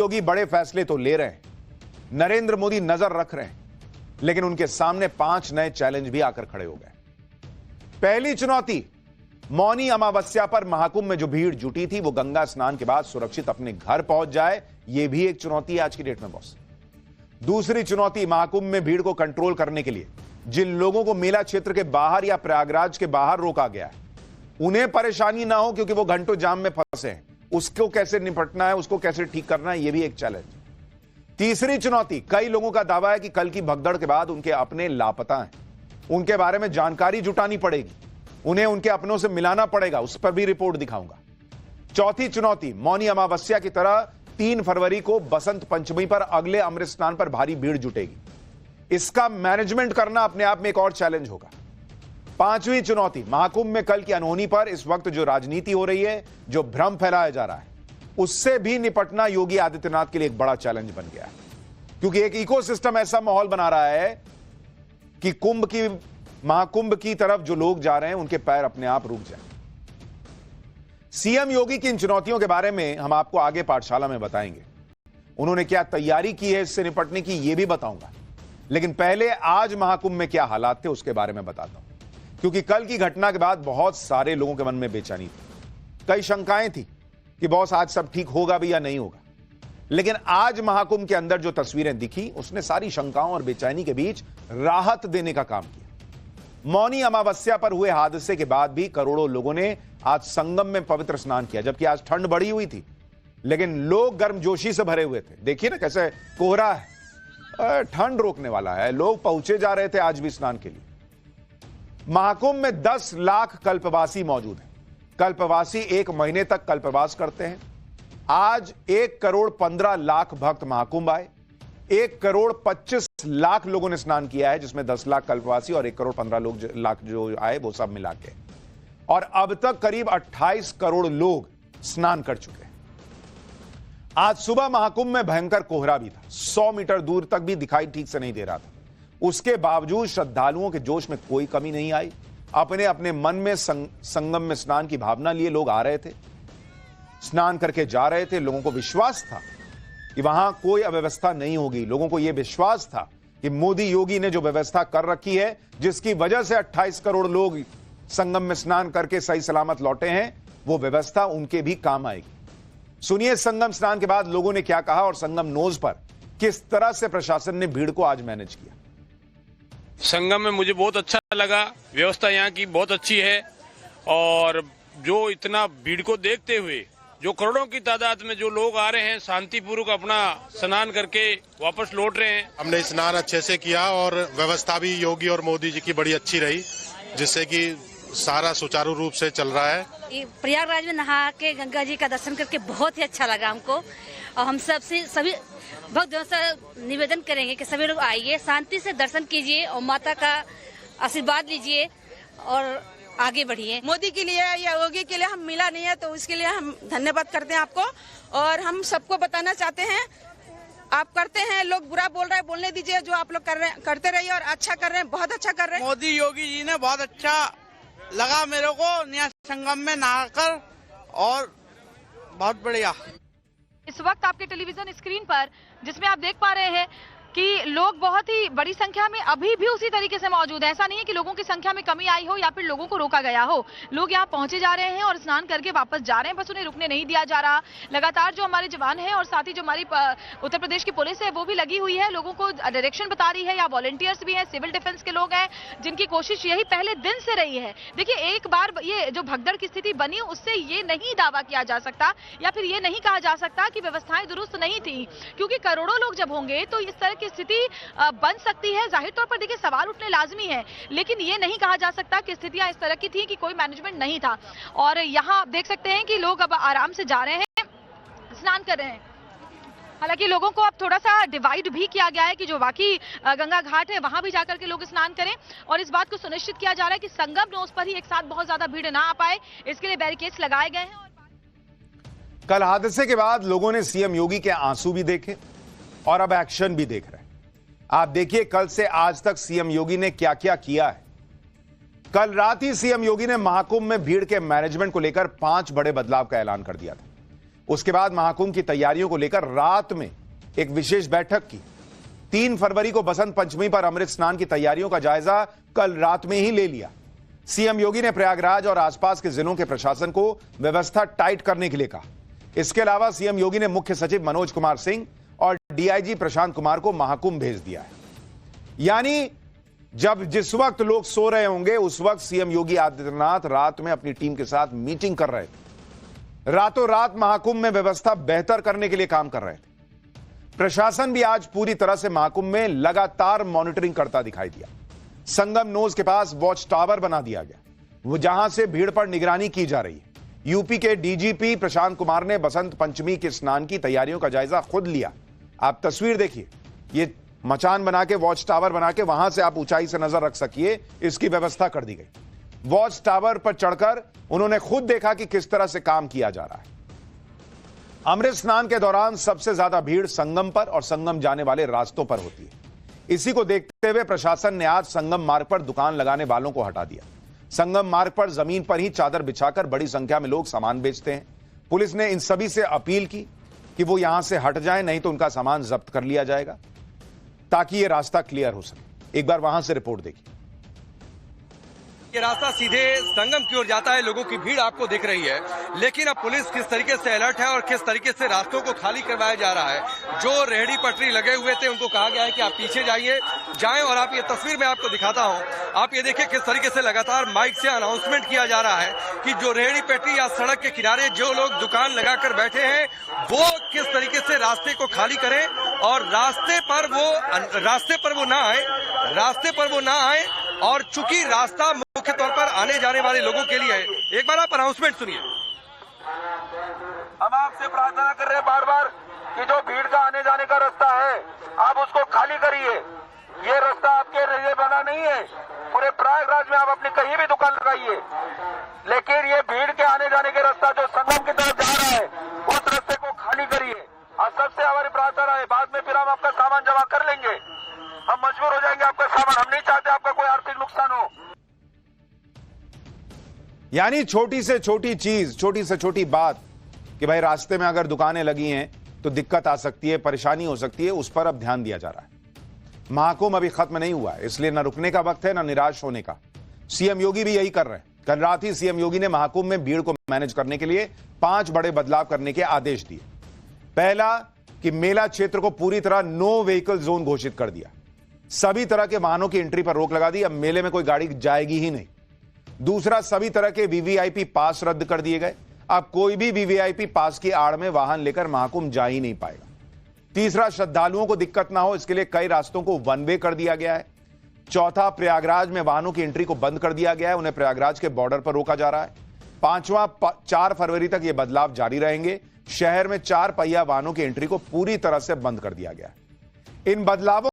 योगी बड़े फैसले तो ले रहे हैं, नरेंद्र मोदी नजर रख रहे हैं, लेकिन उनके सामने 5 नए चैलेंज भी आकर खड़े हो गए। पहली चुनौती, मौनी अमावस्या पर महाकुंभ में जो भीड़ जुटी थी वो गंगा स्नान के बाद सुरक्षित अपने घर पहुंच जाए। यह भी एक चुनौती है आज की डेट में बॉस। दूसरी चुनौती, महाकुंभ में भीड़ को कंट्रोल करने के लिए जिन लोगों को मेला क्षेत्र के बाहर या प्रयागराज के बाहर रोका गया है, उन्हें परेशानी ना हो क्योंकि वो घंटों जाम में फंसे हैं। उसको कैसे निपटना है, उसको कैसे ठीक करना है, यह भी एक चैलेंज। तीसरी चुनौती, कई लोगों का दावा है कि कल की भगदड़ के बाद उनके अपने लापता हैं, उनके बारे में जानकारी जुटानी पड़ेगी, उन्हें उनके अपनों से मिलाना पड़ेगा, उस पर भी रिपोर्ट दिखाऊंगा। चौथी चुनौती, मौनी अमावस्या की तरह 3 फरवरी को बसंत पंचमी पर अगले अमृत स्नान पर भारी भीड़ जुटेगी। इसका मैनेजमेंट करना अपने आप में एक और चैलेंज होगा। पांचवी चुनौती, महाकुंभ में कल की अनहोनी पर इस वक्त जो राजनीति हो रही है, जो भ्रम फैलाया जा रहा है, उससे भी निपटना योगी आदित्यनाथ के लिए एक बड़ा चैलेंज बन गया है, क्योंकि एक इकोसिस्टम ऐसा माहौल बना रहा है कि महाकुंभ की तरफ जो लोग जा रहे हैं उनके पैर अपने आप रुक जाएं। सीएम योगी की इन चुनौतियों के बारे में हम आपको आगे पाठशाला में बताएंगे। उन्होंने क्या तैयारी की है इससे निपटने की, यह भी बताऊंगा। लेकिन पहले आज महाकुंभ में क्या हालात थे उसके बारे में बताता हूं, क्योंकि कल की घटना के बाद बहुत सारे लोगों के मन में बेचैनी थी, कई शंकाएं थी कि बॉस आज सब ठीक होगा भी या नहीं होगा। लेकिन आज महाकुंभ के अंदर जो तस्वीरें दिखी, उसने सारी शंकाओं और बेचैनी के बीच राहत देने का काम किया। मौनी अमावस्या पर हुए हादसे के बाद भी करोड़ों लोगों ने आज संगम में पवित्र स्नान किया, जबकि आज ठंड बढ़ी हुई थी, लेकिन लोग गर्मजोशी से भरे हुए थे। देखिए ना कैसे कोहरा है, ठंड रोकने वाला है, लोग पहुंचे जा रहे थे आज भी स्नान के लिए। महाकुंभ में 10 लाख कल्पवासी मौजूद हैं। कल्पवासी 1 महीने तक कल्पवास करते हैं। आज 1 करोड़ 15 लाख भक्त महाकुंभ आए। 1 करोड़ 25 लाख लोगों ने स्नान किया है, जिसमें 10 लाख कल्पवासी और 1 करोड़ 15 लाख जो आए वो सब मिला के, और अब तक करीब 28 करोड़ लोग स्नान कर चुके हैं। आज सुबह महाकुंभ में भयंकर कोहरा भी था, 100 मीटर दूर तक भी दिखाई ठीक से नहीं दे रहा था। उसके बावजूद श्रद्धालुओं के जोश में कोई कमी नहीं आई। अपने अपने मन में संगम में स्नान की भावना लिए लोग आ रहे थे, स्नान करके जा रहे थे। लोगों को विश्वास था कि वहां कोई अव्यवस्था नहीं होगी। लोगों को यह विश्वास था कि मोदी योगी ने जो व्यवस्था कर रखी है, जिसकी वजह से 28 करोड़ लोग संगम में स्नान करके सही सलामत लौटे हैं, वो व्यवस्था उनके भी काम आएगी। सुनिए संगम स्नान के बाद लोगों ने क्या कहा और संगम नोज पर किस तरह से प्रशासन ने भीड़ को आज मैनेज किया। संगम में मुझे बहुत अच्छा लगा, व्यवस्था यहाँ की बहुत अच्छी है, और जो इतना भीड़ को देखते हुए जो करोड़ों की तादाद में जो लोग आ रहे हैं, शांतिपूर्वक अपना स्नान करके वापस लौट रहे हैं। हमने स्नान अच्छे से किया और व्यवस्था भी योगी और मोदी जी की बड़ी अच्छी रही, जिससे कि सारा सुचारू रूप से चल रहा है। प्रयागराज में नहा के गंगा जी का दर्शन करके बहुत ही अच्छा लगा हमको, और हम सभी भक्तों से निवेदन करेंगे कि सभी लोग आइए, शांति से दर्शन कीजिए और माता का आशीर्वाद लीजिए और आगे बढ़िए। मोदी के लिए या योगी के लिए हम मिला नहीं है, तो उसके लिए हम धन्यवाद करते हैं आपको। और हम सबको बताना चाहते हैं, आप करते हैं, लोग बुरा बोल रहे हैं, बोलने दीजिए, जो आप लोग कर रहे हैं करते रहिए, और अच्छा कर रहे हैं, बहुत अच्छा कर रहे हैं। मोदी योगी जी ने बहुत अच्छा लगा मेरे को संगम में नहाकर, और बहुत बढ़िया। इस वक्त आपके टेलीविजन स्क्रीन पर जिसमें आप देख पा रहे हैं कि लोग बहुत ही बड़ी संख्या में अभी भी उसी तरीके से मौजूद है। ऐसा नहीं है कि लोगों की संख्या में कमी आई हो या फिर लोगों को रोका गया हो। लोग यहाँ पहुंचे जा रहे हैं और स्नान करके वापस जा रहे हैं, बस उन्हें रुकने नहीं दिया जा रहा। लगातार जो हमारे जवान हैं और साथ ही जो हमारी उत्तर प्रदेश की पुलिस है वो भी लगी हुई है, लोगों को डायरेक्शन बता रही है। या वॉलंटियर्स भी हैं, सिविल डिफेंस के लोग हैं, जिनकी कोशिश यही पहले दिन से रही है। देखिए, एक बार ये जो भगदड़ की स्थिति बनी, उससे ये नहीं दावा किया जा सकता या फिर ये नहीं कहा जा सकता कि व्यवस्थाएं दुरुस्त नहीं थी, क्योंकि करोड़ों लोग जब होंगे तो इस तरह की स्थिति बन सकती है। जाहिर तौर पर देखिए सवाल उठने लाजमी है, लेकिन ये नहीं कहा जा सकता कि स्थितियां इस तरह की थी कि कोई मैनेजमेंट नहीं था। और यहां आप देख सकते हैं कि लोग अब आराम से जा रहे हैं, स्नान कर रहे हैं। हालांकि लोगों को अब थोड़ा सा डिवाइड भी किया गया है कि जो बाकी गंगा घाट है वहां भी जाकर के लोग स्नान करें, और इस बात को सुनिश्चित किया जा रहा है कि संगम नोज पर ही एक साथ बहुत ज्यादा भीड़ ना आ पाए, इसके लिए बैरिकेड्स लगाए गए हैं। कल हादसे के बाद लोगों ने सीएम योगी के आंसू भी देखे और अब एक्शन भी देख रहे हैं। आप देखिए कल से आज तक सीएम योगी ने क्या क्या किया है। कल रात ही सीएम योगी ने महाकुंभ में भीड़ के मैनेजमेंट को लेकर 5 बड़े बदलाव का ऐलान कर दिया था। उसके बाद महाकुंभ की तैयारियों को लेकर रात में एक विशेष बैठक की। 3 फरवरी को बसंत पंचमी पर अमृत स्नान की तैयारियों का जायजा कल रात में ही ले लिया। सीएम योगी ने प्रयागराज और आसपास के जिलों के प्रशासन को व्यवस्था टाइट करने के लिए कहा। इसके अलावा सीएम योगी ने मुख्य सचिव मनोज कुमार सिंह और डीआईजी प्रशांत कुमार को महाकुंभ भेज दिया है। यानी जब जिस वक्त लोग सो रहे होंगे उस वक्त सीएम योगी आदित्यनाथ रात में अपनी टीम के साथ मीटिंग कर रहे थे। रातों रात महाकुंभ में व्यवस्था बेहतर करने के लिए काम कर रहे थे। प्रशासन भी आज पूरी तरह से महाकुंभ में लगातार मॉनिटरिंग करता दिखाई दिया। संगम नोज के पास वॉच टावर बना दिया गया, वो जहां से भीड़ पर निगरानी की जा रही है। यूपी के डीजीपी प्रशांत कुमार ने बसंत पंचमी के स्नान की तैयारियों का जायजा खुद लिया। आप तस्वीर देखिए, ये मचान बना के वॉच टावर बना के वहां से आप ऊंचाई से नजर रख सकिए, इसकी व्यवस्था कर दी गई। वॉच टावर पर चढ़कर उन्होंने खुद देखा कि किस तरह से काम किया जा रहा है। अमृत स्नान के दौरान सबसे ज्यादा भीड़ संगम पर और संगम जाने वाले रास्तों पर होती है। इसी को देखते हुए प्रशासन ने आज संगम मार्ग पर दुकान लगाने वालों को हटा दिया। संगम मार्ग पर जमीन पर ही चादर बिछाकर बड़ी संख्या में लोग सामान बेचते हैं। पुलिस ने इन सभी से अपील की कि वो यहां से हट जाएं, नहीं तो उनका सामान जब्त कर लिया जाएगा, ताकि ये रास्ता क्लियर हो सके। एक बार वहां से रिपोर्ट देखिए। ये रास्ता सीधे संगम की ओर जाता है, लोगों की भीड़ आपको दिख रही है, लेकिन अब पुलिस किस तरीके से अलर्ट है और किस तरीके से रास्तों को खाली करवाया जा रहा है। जो रेहड़ी पटरी लगे हुए थे उनको कहा गया है कि आप पीछे जाएं और आप ये तस्वीर में आपको दिखाता हूं। आप ये देखिए किस तरीके से लगातार माइक से अनाउंसमेंट किया जा रहा है कि जो रेहड़ी पटरी या सड़क के किनारे जो लोग दुकान लगाकर बैठे हैं वो किस तरीके से रास्ते को खाली करें और रास्ते पर वो ना आए और चूंकि रास्ता मुख्य तौर पर आने जाने वाले लोगों के लिए है। एक बार आप अनाउंसमेंट सुनिए। हम आपसे प्रार्थना कर रहे हैं बार बार कि जो भीड़ का आने जाने का रास्ता है आप उसको खाली करिए। ये रास्ता आपके लिए बना नहीं है। पूरे प्रयागराज में आप अपनी कहीं भी दुकान लगाइए, लेकिन ये भीड़ के आने जाने के रास्ता जो संगम की तरफ जा रहा है उस रास्ते को खाली करिए। और सबसे हमारी प्रार्थना है, बाद में फिर हम आपका सामान जमा कर लेंगे, हम मजबूर हो जाएंगे आपका सामान, हम नहीं चाहते आपका कोई आर्थिक नुकसान हो। यानी छोटी से छोटी चीज, छोटी से छोटी बात कि भाई रास्ते में अगर दुकानें लगी हैं तो दिक्कत आ सकती है, परेशानी हो सकती है, उस पर अब ध्यान दिया जा रहा है। महाकुंभ अभी खत्म नहीं हुआ है, इसलिए न रुकने का वक्त है न निराश होने का। सीएम योगी भी यही कर रहे हैं। कल रात ही सीएम योगी ने महाकुंभ में भीड़ को मैनेज करने के लिए 5 बड़े बदलाव करने के आदेश दिए। पहला कि मेला क्षेत्र को पूरी तरह नो व्हीकल जोन घोषित कर दिया। सभी तरह के वाहनों की एंट्री पर रोक लगा दी, अब मेले में कोई गाड़ी जाएगी ही नहीं। दूसरा, सभी तरह के वीवीआईपी पास रद्द कर दिए गए। अब कोई भी वीवीआईपी पास की आड़ में वाहन लेकर महाकुंभ जा ही नहीं पाएगा। तीसरा, श्रद्धालुओं को दिक्कत ना हो इसके लिए कई रास्तों को वन वे कर दिया गया है। चौथा, प्रयागराज में वाहनों की एंट्री को बंद कर दिया गया है, उन्हें प्रयागराज के बॉर्डर पर रोका जा रहा है। पांचवा, 4 फरवरी तक ये बदलाव जारी रहेंगे। शहर में 4 पहिया वाहनों की एंट्री को पूरी तरह से बंद कर दिया गया है। इन बदलावों